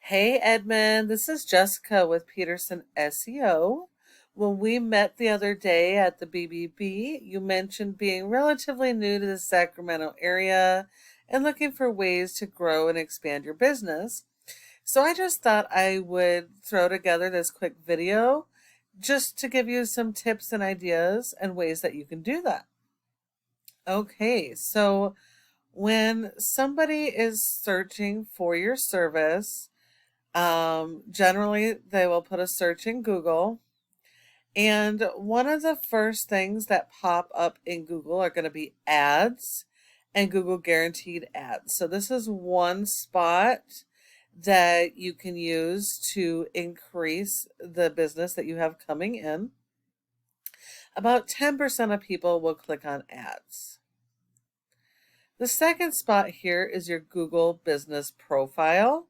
Hey Edmund, this is Jessica with Peterson SEO. When we met the other day at the BBB, you mentioned being relatively new to the Sacramento area and looking for ways to grow and expand your business. So I just thought I would throw together this quick video just to give you some tips and ideas and ways that you can do that. Okay, so when somebody is searching for your service, generally, they will put a search in Google, and one of the first things that pop up in Google are going to be ads and Google guaranteed ads. So, this is one spot that you can use to increase the business that you have coming in. About 10% of people will click on ads. The second spot here is your Google business profile.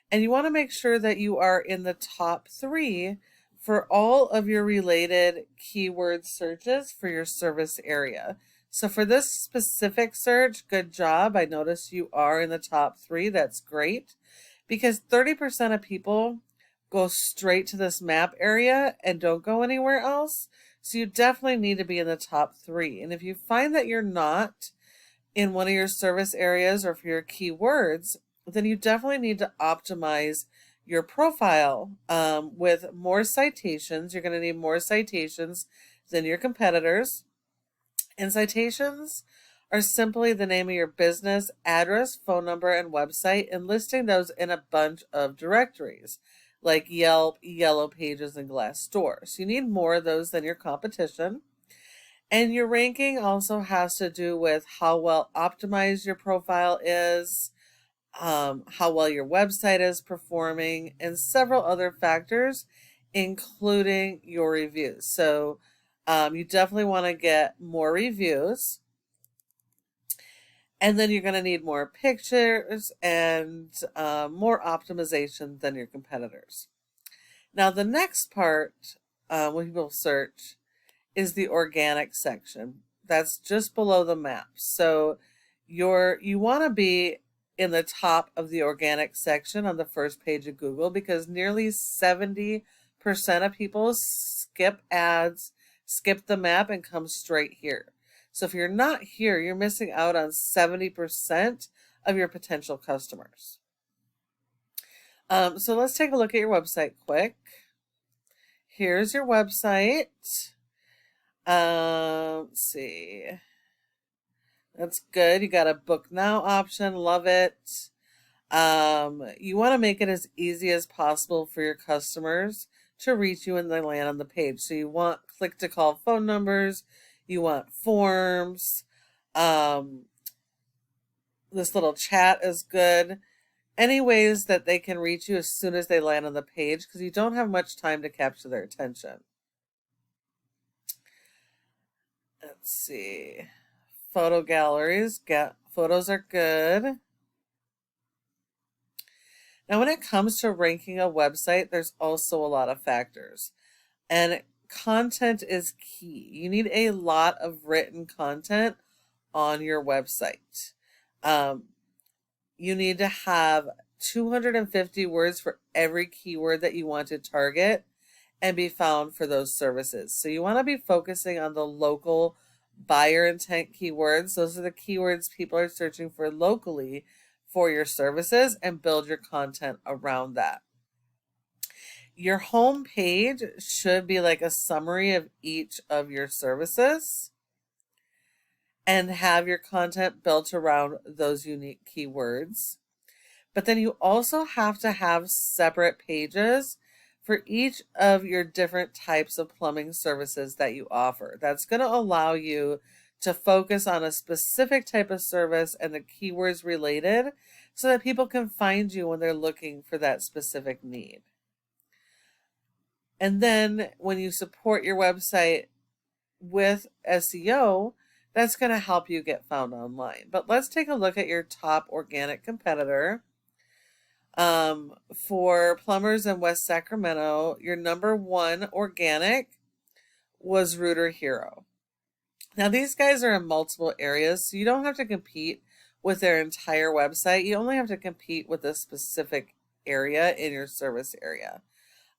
And you want to make sure that you are in the top 3 for all of your related keyword searches for your service area. So for this specific search, good job. I noticed you are in the top 3. That's great because 30% of people go straight to this map area and don't go anywhere else. So you definitely need to be in the top 3. And if you find that you're not in one of your service areas or for your keywords, then you definitely need to optimize your profile with more citations. You're going to need more citations than your competitors. And citations are simply the name of your business, address, phone number, and website, and listing those in a bunch of directories like Yelp, Yellow Pages, and Glassdoor. So you need more of those than your competition. And your ranking also has to do with how well optimized your profile is, how well your website is performing, and several other factors, including your reviews. So you definitely want to get more reviews. And then you're going to need more pictures and more optimization than your competitors. Now, the next part when people search is the organic section. That's just below the map. So you want to be in the top of the organic section on the first page of Google because nearly 70% of people skip ads, skip the map, and come straight here. So if you're not here, you're missing out on 70% of your potential customers. So let's take a look at your website quick. Here's your website. Let's see. That's good. You got a book now option. Love it. You want to make it as easy as possible for your customers to reach you when they land on the page. So you want click to call phone numbers. You want forms. This little chat is good. Any ways that they can reach you as soon as they land on the page because you don't have much time to capture their attention. Let's see. Photo galleries. Photos are good. Now, when it comes to ranking a website, there's also a lot of factors. And content is key. You need a lot of written content on your website. You need to have 250 words for every keyword that you want to target and be found for those services. So you want to be focusing on the local buyer intent keywords. Those are the keywords people are searching for locally for your services, and build your content around that. Your home page should be like a summary of each of your services and have your content built around those unique keywords. But then you also have to have separate pages for each of your different types of plumbing services that you offer. That's going to allow you to focus on a specific type of service and the keywords related so that people can find you when they're looking for that specific need. And then when you support your website with SEO, that's going to help you get found online. But let's take a look at your top organic competitor. For plumbers in West Sacramento, your number 1 organic was Rooter Hero. Now, these guys are in multiple areas, so you don't have to compete with their entire website. You only have to compete with a specific area in your service area.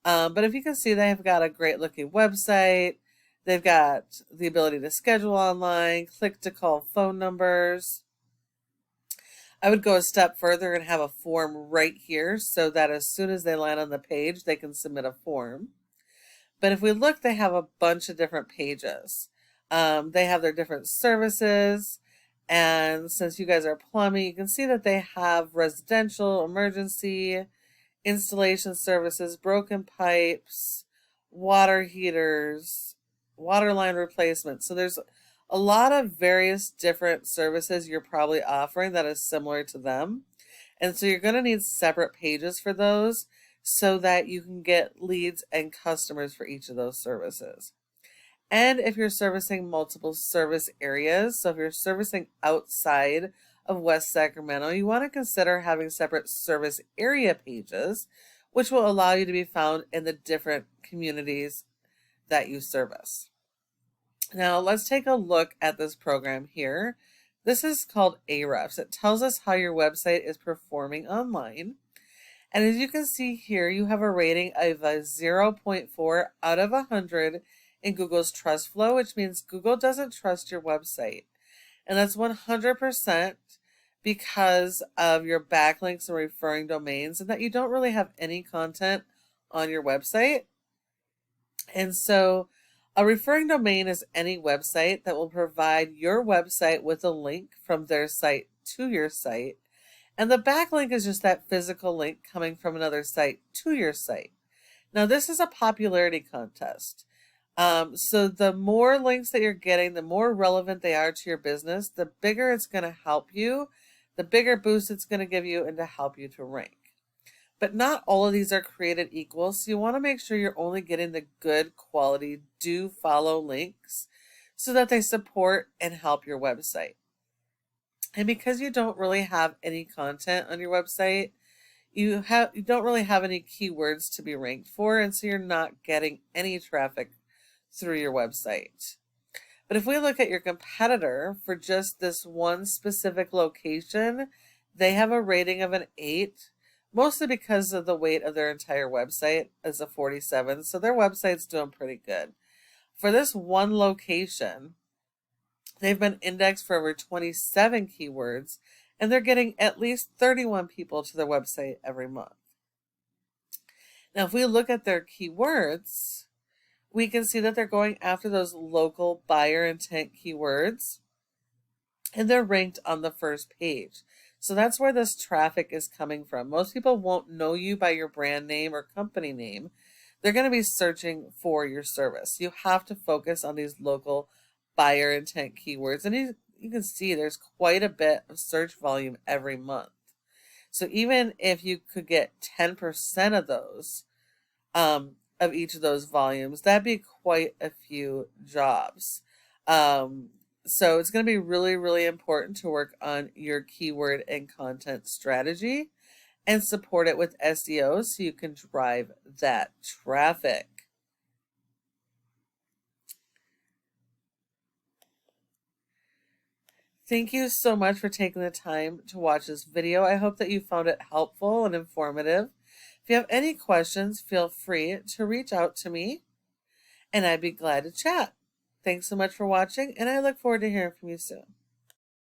But if you can see, they have got a great looking website. They've got the ability to schedule online, click to call phone numbers. I would go a step further and have a form right here so that as soon as they land on the page, they can submit a form. But if we look, they have a bunch of different pages. They have their different services. And since you guys are plumbing, you can see that they have residential, emergency, installation services, broken pipes, water heaters, water line replacement. So there's a lot of various different services you're probably offering that is similar to them. And so you're going to need separate pages for those so that you can get leads and customers for each of those services. And if you're servicing multiple service areas, so if you're servicing outside of West Sacramento, you want to consider having separate service area pages, which will allow you to be found in the different communities that you service. Now let's take a look at this program here. This is called Ahrefs. It tells us how your website is performing online. And as you can see here, you have a rating of a 0.4 out of 100 in Google's Trust Flow, which means Google doesn't trust your website. And that's 100% because of your backlinks and referring domains and that you don't really have any content on your website. And so a referring domain is any website that will provide your website with a link from their site to your site. And the backlink is just that physical link coming from another site to your site. Now, this is a popularity contest. So the more links that you're getting, the more relevant they are to your business, the bigger it's going to help you, the bigger boost it's going to give you and to help you to rank. But not all of these are created equal, so you want to make sure you're only getting the good quality do follow links so that they support and help your website. And because you don't really have any content on your website, you don't really have any keywords to be ranked for, and so you're not getting any traffic through your website. But if we look at your competitor for just this one specific location, they have a rating of an 8, mostly because of the weight of their entire website as a 47, so their website's doing pretty good. For this one location, they've been indexed for over 27 keywords, and they're getting at least 31 people to their website every month. Now, if we look at their keywords, we can see that they're going after those local buyer intent keywords, and they're ranked on the first page. So that's where this traffic is coming from. Most people won't know you by your brand name or company name. They're going to be searching for your service. You have to focus on these local buyer intent keywords. And you can see there's quite a bit of search volume every month. So even if you could get 10% of those, of each of those volumes, that'd be quite a few jobs. So it's going to be really, really important to work on your keyword and content strategy and support it with SEO so you can drive that traffic. Thank you so much for taking the time to watch this video. I hope that you found it helpful and informative. If you have any questions, feel free to reach out to me and I'd be glad to chat. Thanks so much for watching, and I look forward to hearing from you soon.